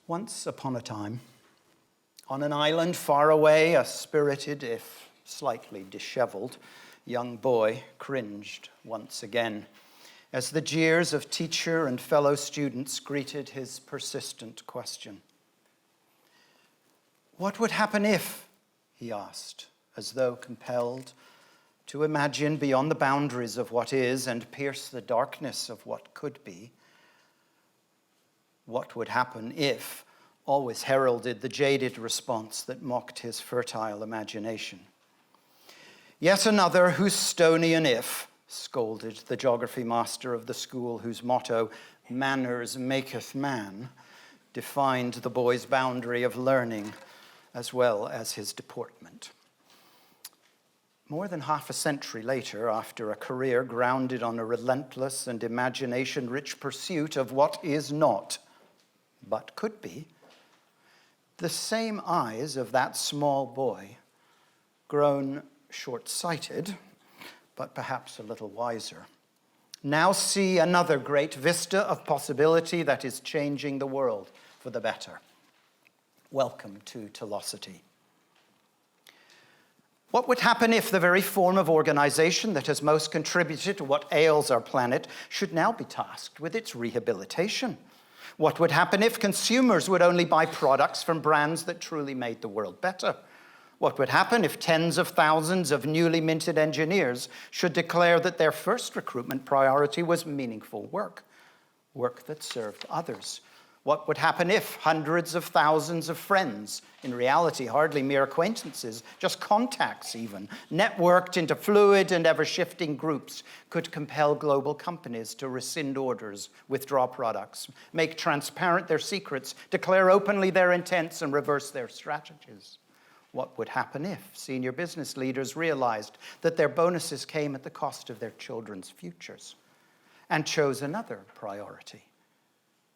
Once upon a time, on an island far away, a spirited, if slightly disheveled, young boy cringed once again as the jeers of teacher and fellow students greeted his persistent question. What would happen if, he asked, as though compelled to imagine beyond the boundaries of what is and pierce the darkness of what could be? What would happen if always heralded the jaded response that mocked his fertile imagination. Yet another Houstonian if, scolded the geography master of the school whose motto, manners maketh man, defined the boy's boundary of learning as well as his deportment. More than half a century later, after a career grounded on a relentless and imagination-rich pursuit of what is not, but could be, the same eyes of that small boy, grown short-sighted, but perhaps a little wiser, now see another great vista of possibility that is changing the world for the better. Welcome to Telosity. What would happen if the very form of organization that has most contributed to what ails our planet should now be tasked with its rehabilitation? What would happen if consumers would only buy products from brands that truly made the world better? What would happen if tens of thousands of newly minted engineers should declare that their first recruitment priority was meaningful work that served others? What would happen if hundreds of thousands of friends, in reality hardly mere acquaintances, just contacts even, networked into fluid and ever-shifting groups, could compel global companies to rescind orders, withdraw products, make transparent their secrets, declare openly their intents, and reverse their strategies? What would happen if senior business leaders realized that their bonuses came at the cost of their children's futures and chose another priority?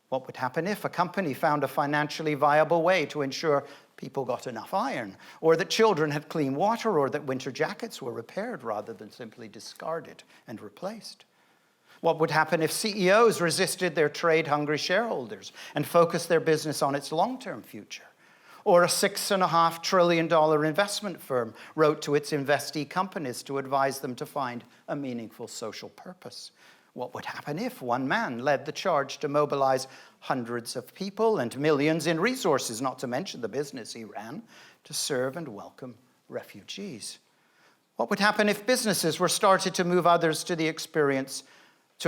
What would happen if a company found a financially viable way to ensure people got enough iron, or that children had clean water, or that winter jackets were repaired rather than simply discarded and replaced? What would happen if CEOs resisted their trade-hungry shareholders and focused their business on its long-term future? Or a $6.5 trillion investment firm wrote to its investee companies to advise them to find a meaningful social purpose? What would happen if one man led the charge to mobilize hundreds of people and millions in resources, not to mention the business he ran, to serve and welcome refugees? What would happen if businesses were started to move others to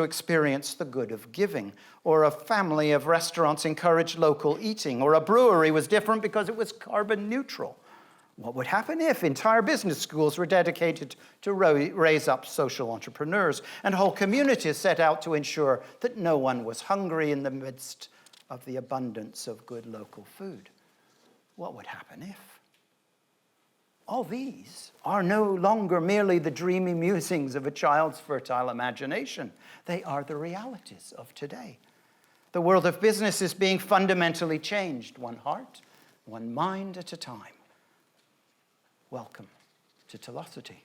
experience the good of giving, or a family of restaurants encouraged local eating, or a brewery was different because it was carbon neutral? What would happen if entire business schools were dedicated to raise up social entrepreneurs and whole communities set out to ensure that no one was hungry in the midst of the abundance of good local food? What would happen if? All these are no longer merely the dreamy musings of a child's fertile imagination. They are the realities of today. The world of business is being fundamentally changed, one heart, one mind at a time. Welcome to Telosity.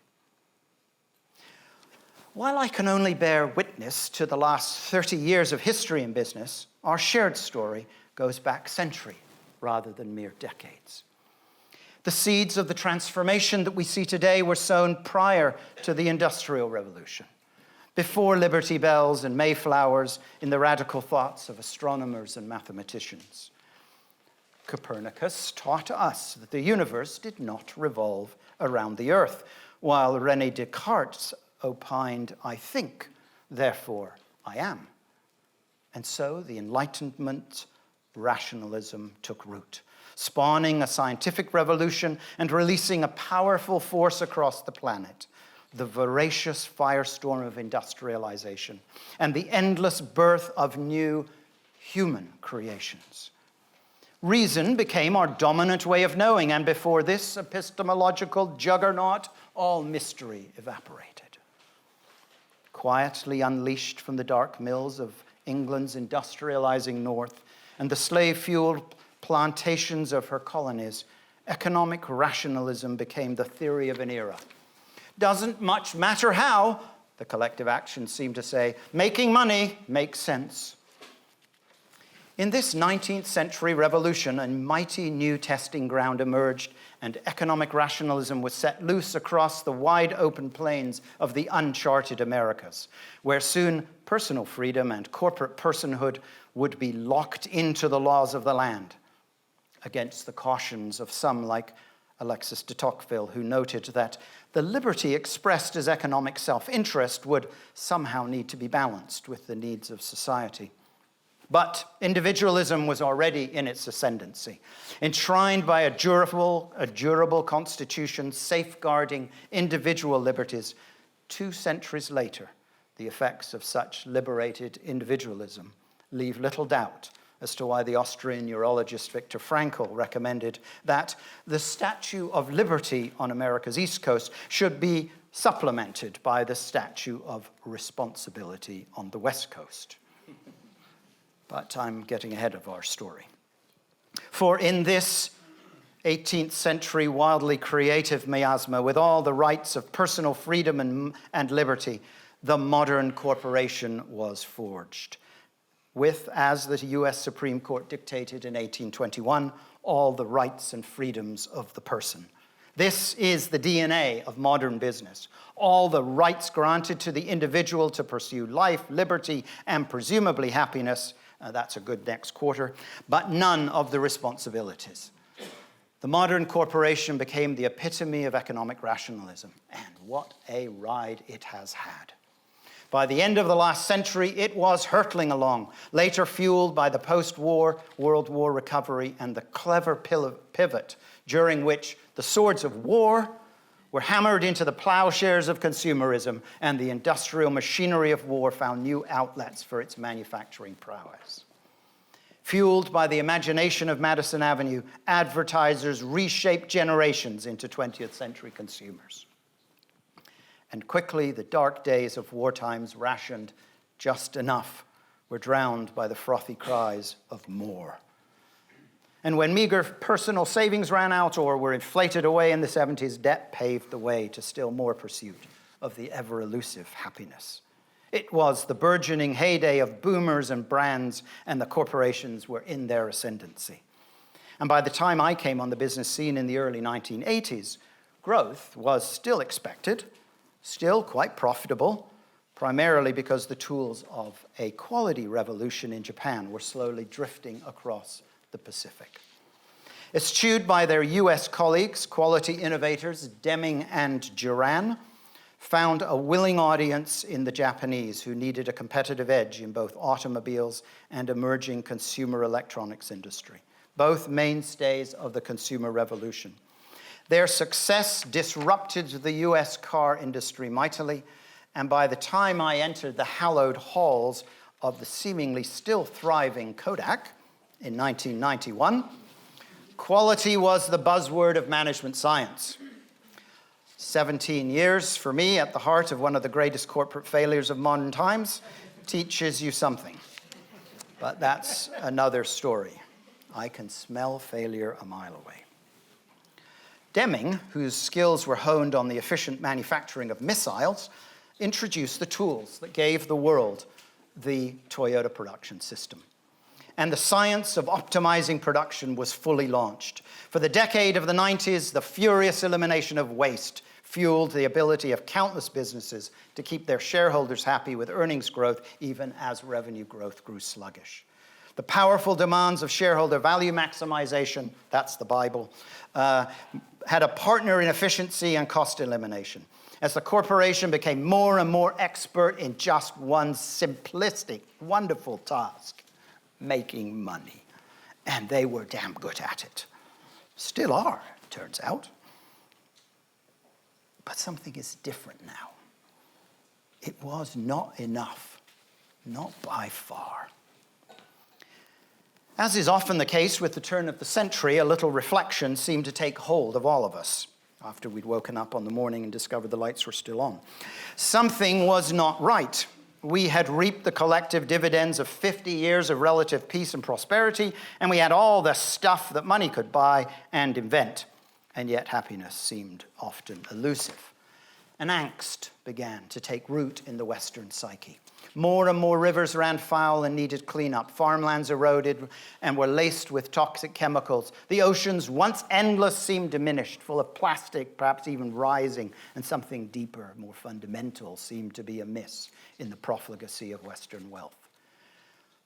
While I can only bear witness to the last 30 years of history in business, our shared story goes back centuries rather than mere decades. The seeds of the transformation that we see today were sown prior to the Industrial Revolution, before Liberty Bells and Mayflowers, in the radical thoughts of astronomers and mathematicians. Copernicus taught us that the universe did not revolve around the earth, while René Descartes opined, I think, therefore I am. And so the Enlightenment rationalism took root, spawning a scientific revolution and releasing a powerful force across the planet, the voracious firestorm of industrialization and the endless birth of new human creations. Reason became our dominant way of knowing, and before this epistemological juggernaut, all mystery evaporated. Quietly unleashed from the dark mills of England's industrializing north and the slave-fueled plantations of her colonies, economic rationalism became the theory of an era. Doesn't much matter how, the collective action seemed to say, making money makes sense. In this 19th century revolution, a mighty new testing ground emerged, and economic rationalism was set loose across the wide open plains of the uncharted Americas, where soon personal freedom and corporate personhood would be locked into the laws of the land, against the cautions of some like Alexis de Tocqueville, who noted that the liberty expressed as economic self-interest would somehow need to be balanced with the needs of society. But individualism was already in its ascendancy, enshrined by a durable constitution safeguarding individual liberties. 2 centuries later, the effects of such liberated individualism leave little doubt as to why the Austrian neurologist Viktor Frankl recommended that the Statue of Liberty on America's East Coast should be supplemented by the Statue of Responsibility on the West Coast. But I'm getting ahead of our story. For in this 18th century wildly creative miasma, with all the rights of personal freedom and liberty, the modern corporation was forged. With, as the US Supreme Court dictated in 1821, all the rights and freedoms of the person. This is the DNA of modern business. All the rights granted to the individual to pursue life, liberty, and presumably happiness. That's a good next quarter, but none of the responsibilities. The modern corporation became the epitome of economic rationalism, and what a ride it has had. By the end of the last century, it was hurtling along, later fueled by the post-war World War recovery and the clever pivot during which the swords of war were hammered into the plowshares of consumerism, and the industrial machinery of war found new outlets for its manufacturing prowess. Fueled by the imagination of Madison Avenue, advertisers reshaped generations into 20th century consumers. And quickly, the dark days of war times, rationed just enough, were drowned by the frothy cries of more. And when meager personal savings ran out or were inflated away in the 70s, debt paved the way to still more pursuit of the ever-elusive happiness. It was the burgeoning heyday of boomers and brands, and the corporations were in their ascendancy. And by the time I came on the business scene in the early 1980s, growth was still expected, still quite profitable, primarily because the tools of a quality revolution in Japan were slowly drifting across the Pacific. Eschewed by their US colleagues, quality innovators Deming and Duran found a willing audience in the Japanese who needed a competitive edge in both automobiles and emerging consumer electronics industry, both mainstays of the consumer revolution. Their success disrupted the US car industry mightily, and by the time I entered the hallowed halls of the seemingly still thriving Kodak in 1991, quality was the buzzword of management science. 17 years for me at the heart of one of the greatest corporate failures of modern times teaches you something. But that's another story. I can smell failure a mile away. Deming, whose skills were honed on the efficient manufacturing of missiles, introduced the tools that gave the world the Toyota production system. And the science of optimizing production was fully launched. For the decade of the 90s, the furious elimination of waste fueled the ability of countless businesses to keep their shareholders happy with earnings growth, even as revenue growth grew sluggish. The powerful demands of shareholder value maximization, that's the Bible, had a partner in efficiency and cost elimination. As the corporation became more and more expert in just one simplistic, wonderful task, making money. And they were damn good at it. Still are, it turns out. But something is different now. It was not enough, not by far. As is often the case with the turn of the century, a little reflection seemed to take hold of all of us after we'd woken up on the morning and discovered the lights were still on. Something was not right. We had reaped the collective dividends of 50 years of relative peace and prosperity, and we had all the stuff that money could buy and invent, and yet happiness seemed often elusive. An angst began to take root in the Western psyche. More and more rivers ran foul and needed cleanup. Farmlands eroded and were laced with toxic chemicals. The oceans, once endless, seemed diminished, full of plastic, perhaps even rising, and something deeper, more fundamental, seemed to be amiss in the profligacy of Western wealth.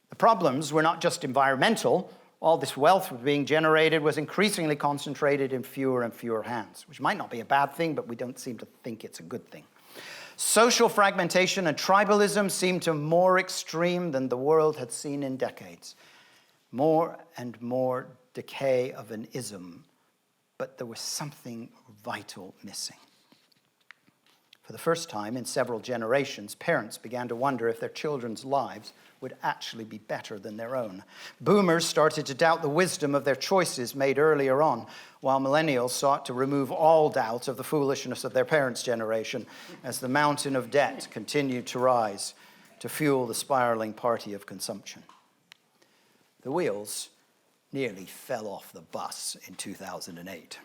The problems were not just environmental. All this wealth being generated was increasingly concentrated in fewer and fewer hands, which might not be a bad thing, but we don't seem to think it's a good thing. Social fragmentation and tribalism seemed to more extreme than the world had seen in decades. More and more decay of an ism, but there was something vital missing. For the first time in several generations, parents began to wonder if their children's lives would actually be better than their own. Boomers started to doubt the wisdom of their choices made earlier on, while millennials sought to remove all doubt of the foolishness of their parents' generation as the mountain of debt continued to rise to fuel the spiraling party of consumption. The wheels nearly fell off the bus in 2008.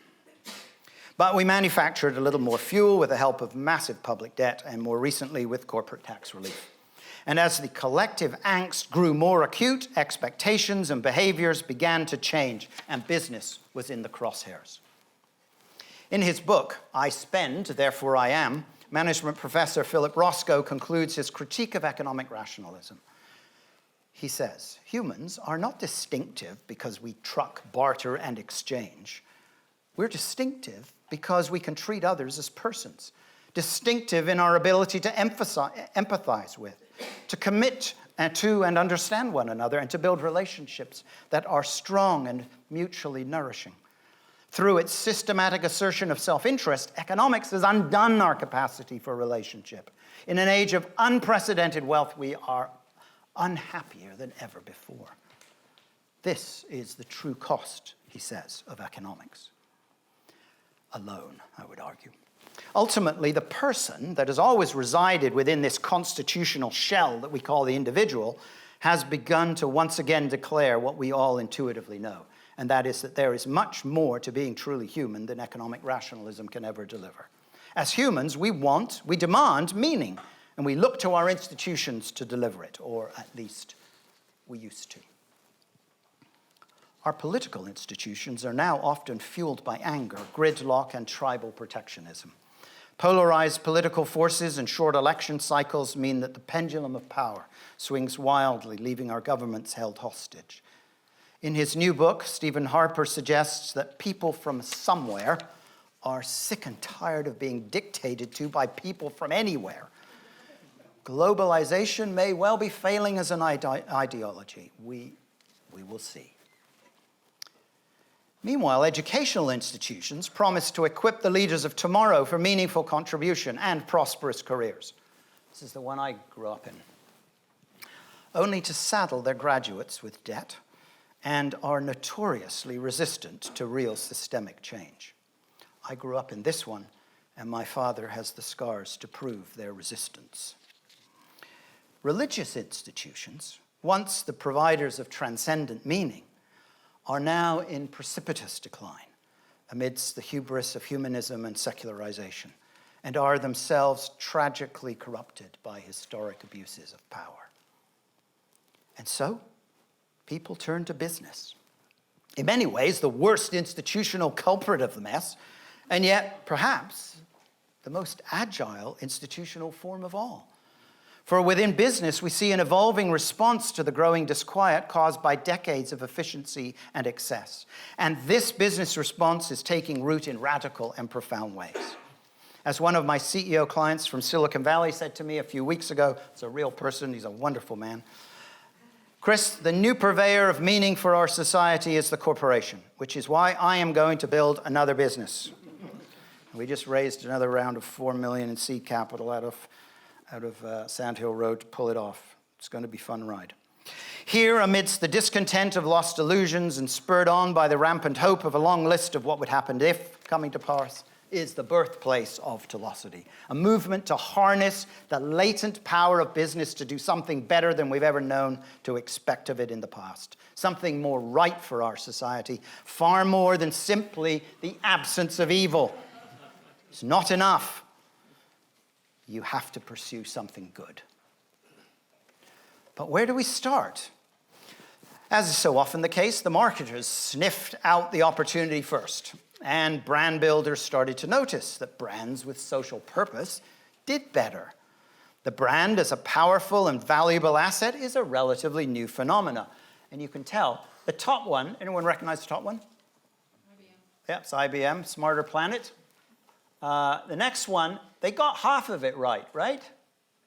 But we manufactured a little more fuel with the help of massive public debt and more recently with corporate tax relief. And as the collective angst grew more acute, expectations and behaviors began to change, and business was in the crosshairs. In his book, I Spend, Therefore I Am, management professor Philip Roscoe concludes his critique of economic rationalism. He says, humans are not distinctive because we truck, barter, and exchange. We're distinctive because we can treat others as persons, distinctive in our ability to empathize with, to commit to and understand one another, and to build relationships that are strong and mutually nourishing. Through its systematic assertion of self-interest, economics has undone our capacity for relationship. In an age of unprecedented wealth, we are unhappier than ever before. This is the true cost, he says, of economics. Alone, I would argue. Ultimately, the person that has always resided within this constitutional shell that we call the individual has begun to once again declare what we all intuitively know, and that is that there is much more to being truly human than economic rationalism can ever deliver. As humans, we demand meaning, and we look to our institutions to deliver it, or at least we used to. Our political institutions are now often fueled by anger, gridlock, and tribal protectionism. Polarized political forces and short election cycles mean that the pendulum of power swings wildly, leaving our governments held hostage. In his new book, Stephen Harper suggests that people from somewhere are sick and tired of being dictated to by people from anywhere. Globalization may well be failing as an ideology. We will see. Meanwhile, educational institutions promise to equip the leaders of tomorrow for meaningful contribution and prosperous careers. This is the one I grew up in. Only to saddle their graduates with debt and are notoriously resistant to real systemic change. I grew up in this one, and my father has the scars to prove their resistance. Religious institutions, once the providers of transcendent meaning, are now in precipitous decline amidst the hubris of humanism and secularization, and are themselves tragically corrupted by historic abuses of power. And so, people turn to business. In many ways, the worst institutional culprit of the mess, and yet, perhaps, the most agile institutional form of all. For within business, we see an evolving response to the growing disquiet caused by decades of efficiency and excess. And this business response is taking root in radical and profound ways. As one of my CEO clients from Silicon Valley said to me a few weeks ago, it's a real person, he's a wonderful man, Chris, the new purveyor of meaning for our society is the corporation, which is why I am going to build another business. We just raised another round of $4 million in seed capital out of Sand Hill Road to pull it off. It's going to be a fun ride. Here, amidst the discontent of lost illusions and spurred on by the rampant hope of a long list of what would happen if coming to pass, is the birthplace of Telosity, a movement to harness the latent power of business to do something better than we've ever known to expect of it in the past, something more right for our society, far more than simply the absence of evil. It's not enough you have to pursue something good. But where do we start? As is so often the case, the marketers sniffed out the opportunity first, and brand builders started to notice that brands with social purpose did better. The brand as a powerful and valuable asset is a relatively new phenomena. And you can tell, the top one, anyone recognize the top one? IBM. Yeah, it's IBM, Smarter Planet. The next one, they got half of it right?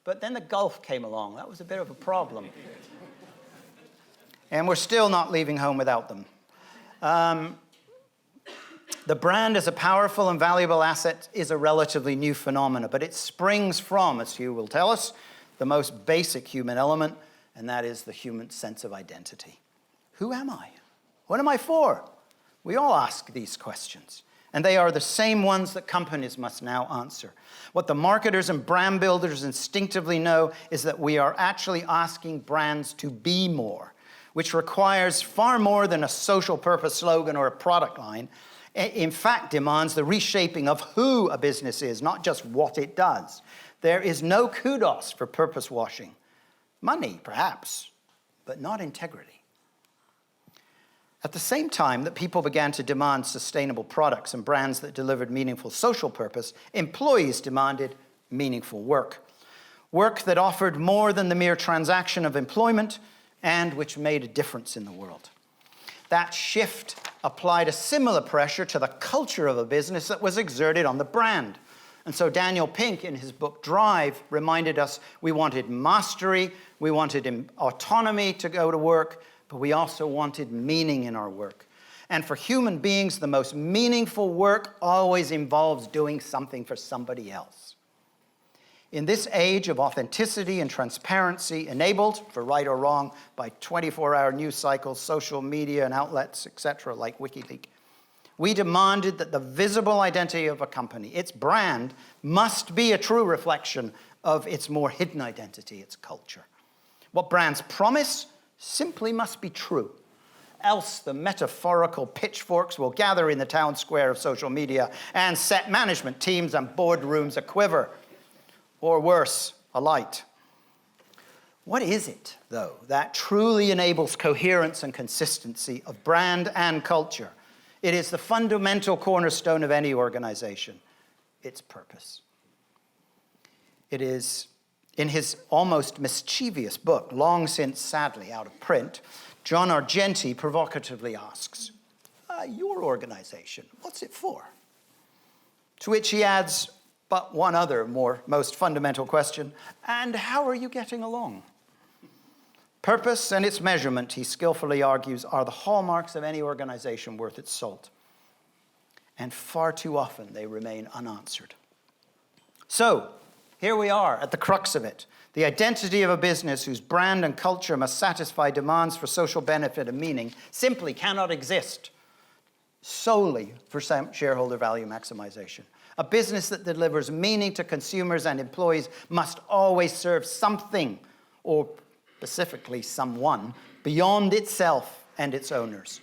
But then the Gulf came along. That was a bit of a problem. And we're still not leaving home without them. The brand as a powerful and valuable asset is a relatively new phenomena, but it springs from, as Hugh will tell us, the most basic human element, and that is the human sense of identity. Who am I? What am I for? We all ask these questions, and they are the same ones that companies must now answer. What the marketers and brand builders instinctively know is that we are actually asking brands to be more, which requires far more than a social purpose slogan or a product line. In fact, demands the reshaping of who a business is, not just what it does. There is no kudos for purpose washing. Money, perhaps, but not integrity. At the same time that people began to demand sustainable products and brands that delivered meaningful social purpose, employees demanded meaningful work. Work that offered more than the mere transaction of employment and which made a difference in the world. That shift applied a similar pressure to the culture of a business that was exerted on the brand. And so Daniel Pink, in his book Drive, reminded us we wanted mastery, we wanted autonomy to go to work, but we also wanted meaning in our work. And for human beings, the most meaningful work always involves doing something for somebody else. In this age of authenticity and transparency, enabled, for right or wrong, by 24-hour news cycles, social media, and outlets, etc., like WikiLeaks, we demanded that the visible identity of a company, its brand, must be a true reflection of its more hidden identity, its culture. What brands promise simply must be true. Else the metaphorical pitchforks will gather in the town square of social media and set management teams and boardrooms aquiver, or worse, alight. What is it, though, that truly enables coherence and consistency of brand and culture? It is the fundamental cornerstone of any organization, its purpose. It is, in his almost mischievous book, long since sadly out of print, John Argenti provocatively asks, your organization, what's it for? To which he adds, but one other most fundamental question, and how are you getting along? Purpose and its measurement, he skillfully argues, are the hallmarks of any organization worth its salt. And far too often they remain unanswered. So, here we are at the crux of it. The identity of a business whose brand and culture must satisfy demands for social benefit and meaning simply cannot exist solely for shareholder value maximization. A business that delivers meaning to consumers and employees must always serve something, or specifically someone, beyond itself and its owners.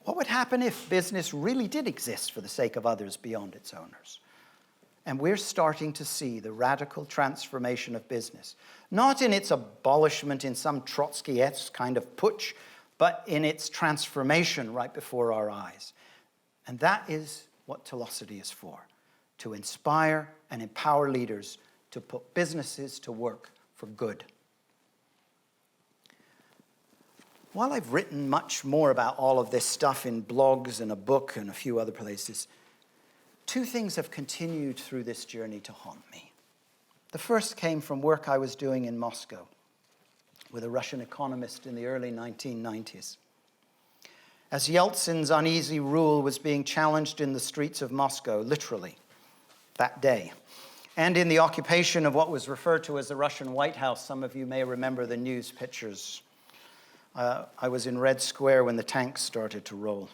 What would happen if business really did exist for the sake of others beyond its owners? And we're starting to see the radical transformation of business, not in its abolishment in some Trotsky-esque kind of putsch, but in its transformation right before our eyes. And that is what Telosity is for, to inspire and empower leaders to put businesses to work for good. While I've written much more about all of this stuff in blogs and a book and a few other places, two things have continued through this journey to haunt me. The first came from work I was doing in Moscow with a Russian economist in the early 1990s. As Yeltsin's uneasy rule was being challenged in the streets of Moscow, literally, that day, and in the occupation of what was referred to as the Russian White House, some of you may remember the news pictures. I was in Red Square when the tanks started to roll.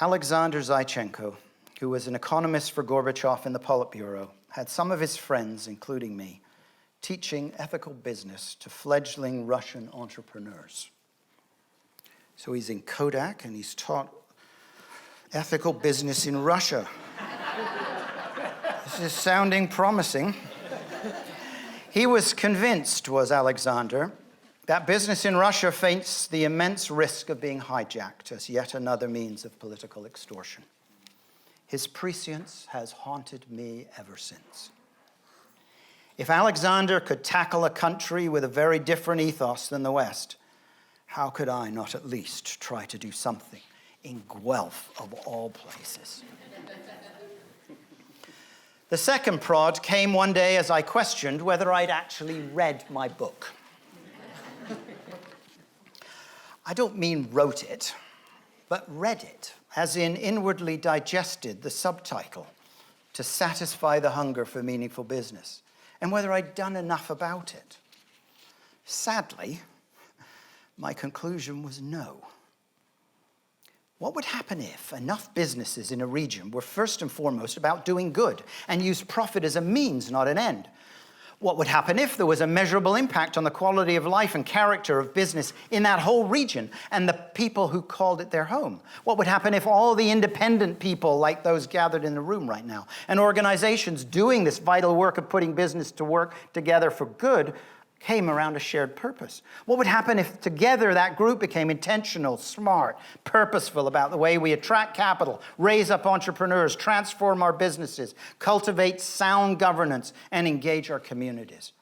Alexander Zaichenko, who was an economist for Gorbachev in the Politburo, had some of his friends, including me, teaching ethical business to fledgling Russian entrepreneurs. So he's in Kodak and he's taught ethical business in Russia. This is sounding promising. He was convinced, was Alexander, that business in Russia faced the immense risk of being hijacked as yet another means of political extortion. His prescience has haunted me ever since. If Alexander could tackle a country with a very different ethos than the West, how could I not at least try to do something in Guelph of all places? The second prod came one day as I questioned whether I'd actually read my book. I don't mean wrote it, but read it, as in inwardly digested the subtitle to satisfy the hunger for meaningful business, and whether I'd done enough about it. Sadly, my conclusion was no. What would happen if enough businesses in a region were first and foremost about doing good and used profit as a means, not an end? What would happen if there was a measurable impact on the quality of life and character of business in that whole region and the people who called it their home? What would happen if all the independent people like those gathered in the room right now and organizations doing this vital work of putting business to work together for good came around a shared purpose? What would happen if together that group became intentional, smart, purposeful about the way we attract capital, raise up entrepreneurs, transform our businesses, cultivate sound governance, and engage our communities?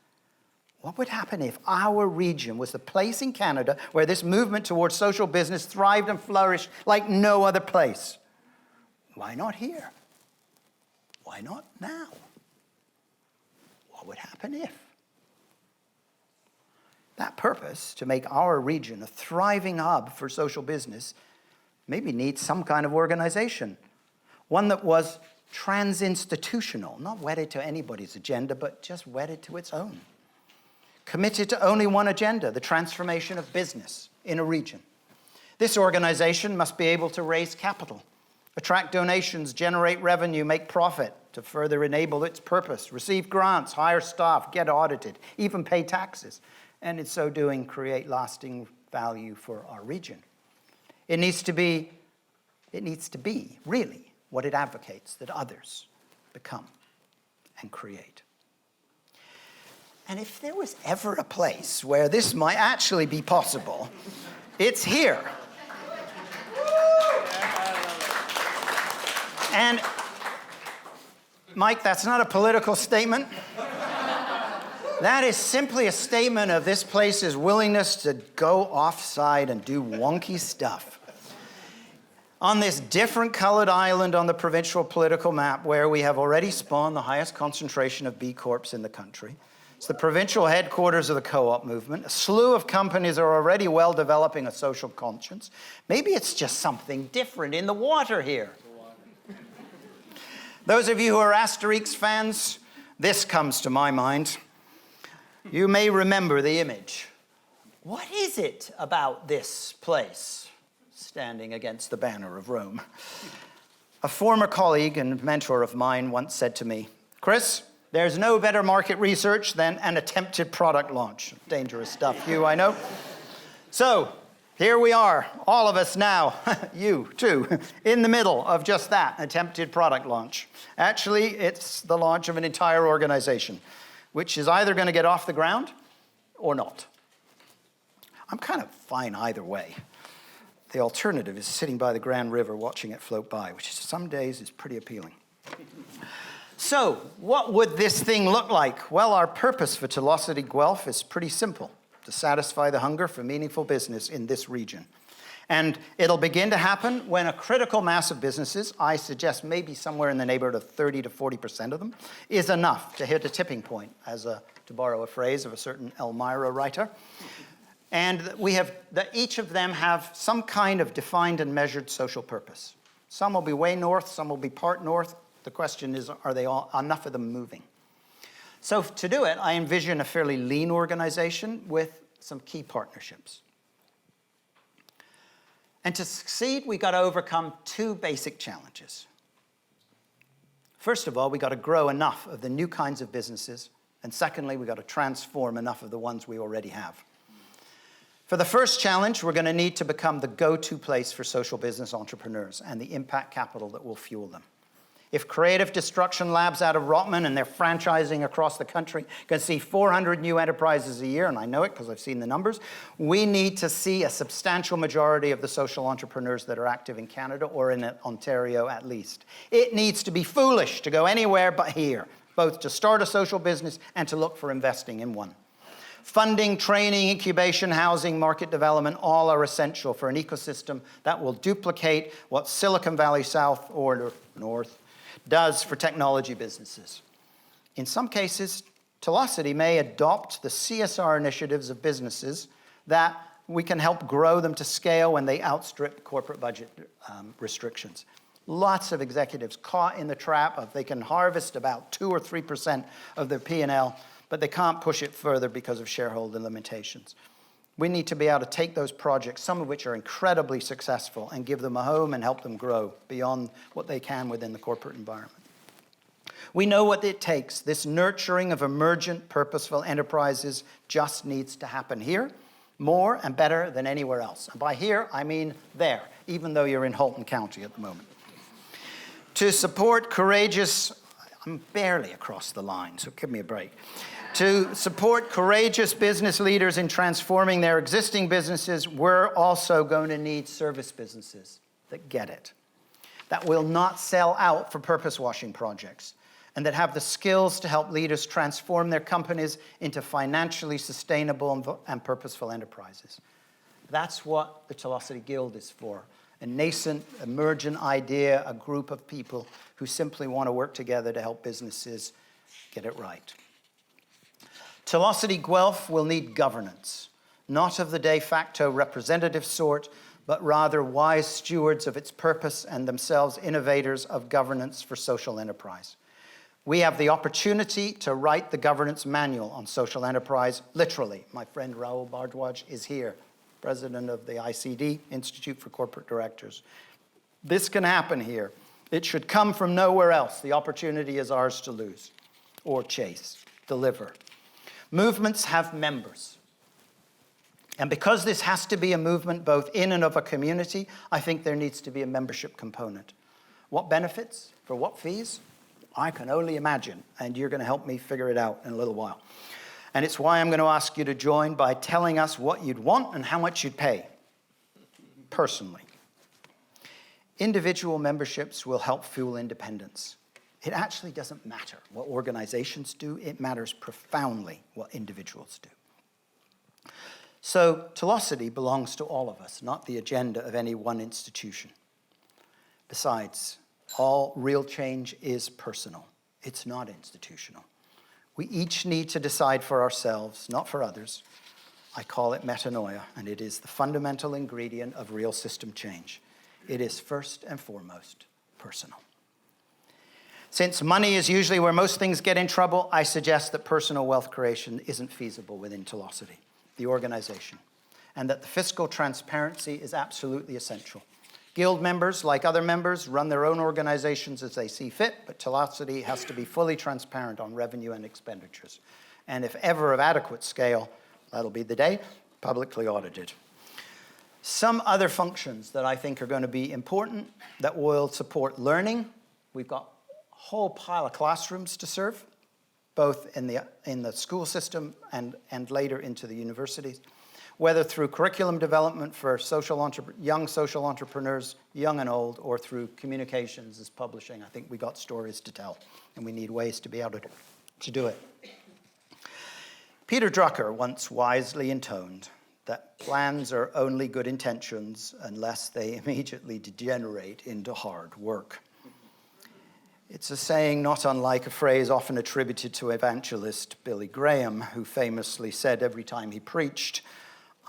What would happen if our region was the place in Canada where this movement towards social business thrived and flourished like no other place? Why not here? Why not now? What would happen if? That purpose, to make our region a thriving hub for social business, maybe needs some kind of organization. One that was trans-institutional, not wedded to anybody's agenda, but just wedded to its own. Committed to only one agenda, the transformation of business in a region. This organization must be able to raise capital, attract donations, generate revenue, make profit to further enable its purpose, receive grants, hire staff, get audited, even pay taxes, and in so doing, create lasting value for our region. It needs to be really what it advocates that others become and create. And if there was ever a place where this might actually be possible, it's here. And Mike, that's not a political statement. That is simply a statement of this place's willingness to go offside and do wonky stuff. On this different colored island on the provincial political map where we have already spawned the highest concentration of B Corps in the country, it's the provincial headquarters of the co-op movement. A slew of companies are already well developing a social conscience. Maybe it's just something different in the water here. Those of you who are Asterix fans, this comes to my mind. You may remember the image. What is it about this place standing against the banner of Rome? A former colleague and mentor of mine once said to me, "Chris, there's no better market research than an attempted product launch." Dangerous stuff, I know. So, here we are, all of us now, you too, in the middle of just that, attempted product launch. Actually, it's the launch of an entire organization, which is either going to get off the ground or not. I'm kind of fine either way. The alternative is sitting by the Grand River watching it float by, which some days is pretty appealing. So, what would this thing look like? Well, our purpose for Telosity Guelph is pretty simple: to satisfy the hunger for meaningful business in this region. And it'll begin to happen when a critical mass of businesses, I suggest maybe somewhere in the neighborhood of 30 to 40% of them, is enough to hit a tipping point, to borrow a phrase of a certain Elmira writer. And each of them have some kind of defined and measured social purpose. Some will be way north, some will be part north. The question is, are they all enough of them moving? So to do it, I envision a fairly lean organization with some key partnerships. And to succeed, we've got to overcome two basic challenges. First of all, we've got to grow enough of the new kinds of businesses. And secondly, we've got to transform enough of the ones we already have. For the first challenge, we're going to need to become the go-to place for social business entrepreneurs and the impact capital that will fuel them. If Creative Destruction Labs out of Rotman, and they're franchising across the country, can see 400 new enterprises a year, and I know it because I've seen the numbers, we need to see a substantial majority of the social entrepreneurs that are active in Canada, or in Ontario at least. It needs to be foolish to go anywhere but here, both to start a social business and to look for investing in one. Funding, training, incubation, housing, market development, all are essential for an ecosystem that will duplicate what Silicon Valley South or North does for technology businesses. In some cases, Telosity may adopt the CSR initiatives of businesses that we can help grow them to scale when they outstrip corporate budget restrictions. Lots of executives caught in the trap of they can harvest about 2 or 3% of their P&L, but they can't push it further because of shareholder limitations. We need to be able to take those projects, some of which are incredibly successful, and give them a home and help them grow beyond what they can within the corporate environment. We know what it takes. This nurturing of emergent, purposeful enterprises just needs to happen here, more and better than anywhere else. And by here, I mean there, even though you're in Halton County at the moment. To support courageous, I'm barely across the line, so give me a break. To support courageous business leaders in transforming their existing businesses, we're also going to need service businesses that get it, that will not sell out for purpose-washing projects, and that have the skills to help leaders transform their companies into financially sustainable and purposeful enterprises. That's what the Telosity Guild is for. A nascent, emergent idea, a group of people who simply want to work together to help businesses get it right. Telosity Guelph will need governance, not of the de facto representative sort, but rather wise stewards of its purpose and themselves innovators of governance for social enterprise. We have the opportunity to write the governance manual on social enterprise, literally. My friend Raoul Bardwaj is here, president of the ICD, Institute for Corporate Directors. This can happen here. It should come from nowhere else. The opportunity is ours to lose, or chase, deliver. Movements have members. And because this has to be a movement both in and of a community, I think there needs to be a membership component. What benefits? For what fees? I can only imagine, and you're going to help me figure it out in a little while. And it's why I'm going to ask you to join by telling us what you'd want and how much you'd pay, personally. Individual memberships will help fuel independence. It actually doesn't matter what organizations do. It matters profoundly what individuals do. So Telosity belongs to all of us, not the agenda of any one institution. Besides, all real change is personal. It's not institutional. We each need to decide for ourselves, not for others. I call it metanoia, and it is the fundamental ingredient of real system change. It is first and foremost personal. Since money is usually where most things get in trouble, I suggest that personal wealth creation isn't feasible within Telosity, the organization, and that the fiscal transparency is absolutely essential. Guild members, like other members, run their own organizations as they see fit, but Telosity has to be fully transparent on revenue and expenditures. And if ever of adequate scale, that'll be the day, publicly audited. Some other functions that I think are going to be important that will support learning. We've got a whole pile of classrooms to serve, both in the school system and later into the universities, whether through curriculum development for young social entrepreneurs, young and old, or through communications as publishing. I think we got stories to tell, and we need ways to be able to do it. Peter Drucker once wisely intoned that plans are only good intentions unless they immediately degenerate into hard work. It's a saying not unlike a phrase often attributed to evangelist Billy Graham, who famously said every time he preached,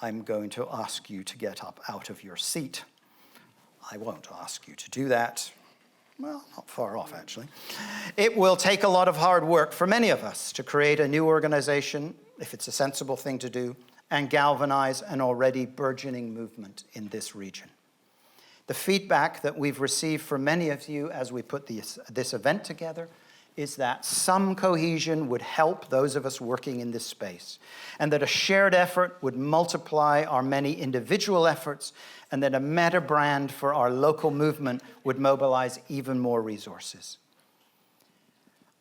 "I'm going to ask you to get up out of your seat." I won't ask you to do that. Well, not far off, actually. It will take a lot of hard work for many of us to create a new organization, if it's a sensible thing to do, and galvanize an already burgeoning movement in this region. The feedback that we've received from many of you as we put this event together is that some cohesion would help those of us working in this space, and that a shared effort would multiply our many individual efforts, and that a meta brand for our local movement would mobilize even more resources.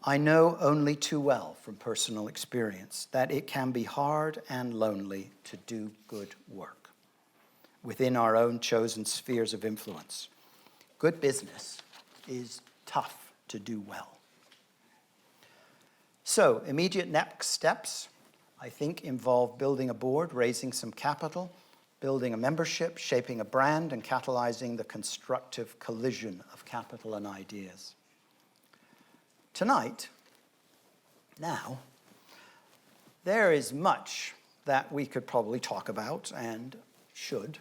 I know only too well from personal experience that it can be hard and lonely to do good work within our own chosen spheres of influence. Good business is tough to do well. So, immediate next steps, I think, involve building a board, raising some capital, building a membership, shaping a brand, and catalyzing the constructive collision of capital and ideas. Tonight, now, there is much that we could probably talk about and should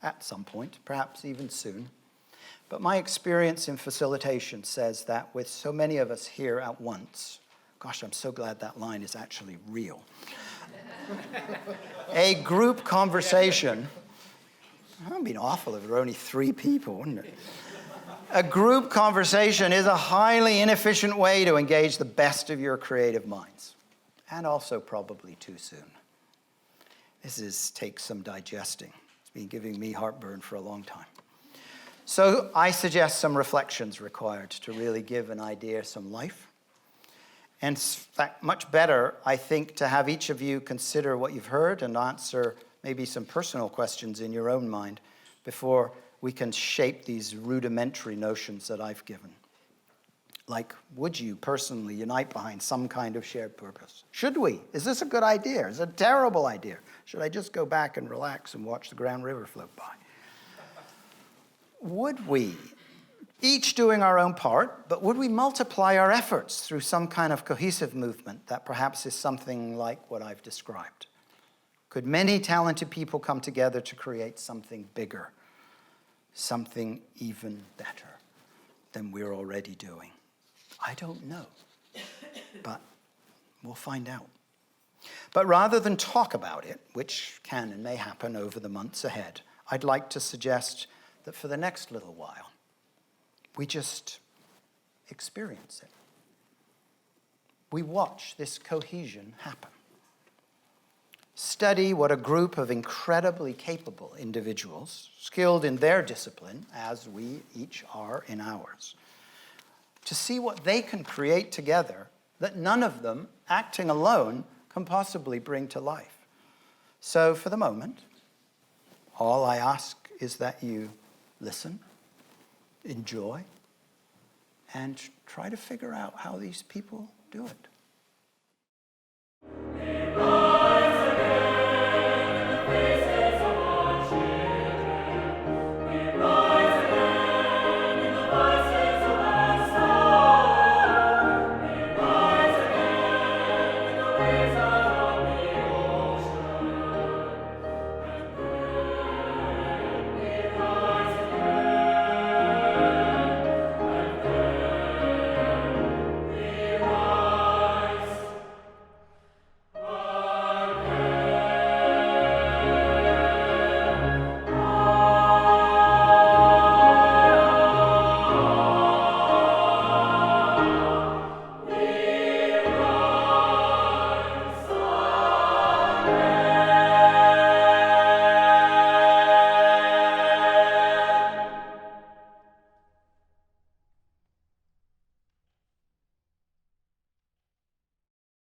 at some point, perhaps even soon. But my experience in facilitation says that with so many of us here at once, gosh, I'm so glad that line is actually real. A group conversation, that would be awful if there were only 3 people, wouldn't it? A group conversation is a highly inefficient way to engage the best of your creative minds, and also probably too soon. This takes some digesting. It's been giving me heartburn for a long time. So I suggest some reflections required to really give an idea some life. And in fact, much better, I think, to have each of you consider what you've heard and answer maybe some personal questions in your own mind before we can shape these rudimentary notions that I've given. Like, would you personally unite behind some kind of shared purpose? Should we? Is this a good idea? Is it a terrible idea? Should I just go back and relax and watch the Grand River float by? Would we, each doing our own part, but would we multiply our efforts through some kind of cohesive movement that perhaps is something like what I've described? Could many talented people come together to create something bigger, something even better than we're already doing? I don't know, but we'll find out. But rather than talk about it, which can and may happen over the months ahead, I'd like to suggest that for the next little while, we just experience it. We watch this cohesion happen. Study what a group of incredibly capable individuals, skilled in their discipline, as we each are in ours, to see what they can create together that none of them, acting alone, can possibly bring to life. So for the moment, all I ask is that you listen, enjoy, and try to figure out how these people do it.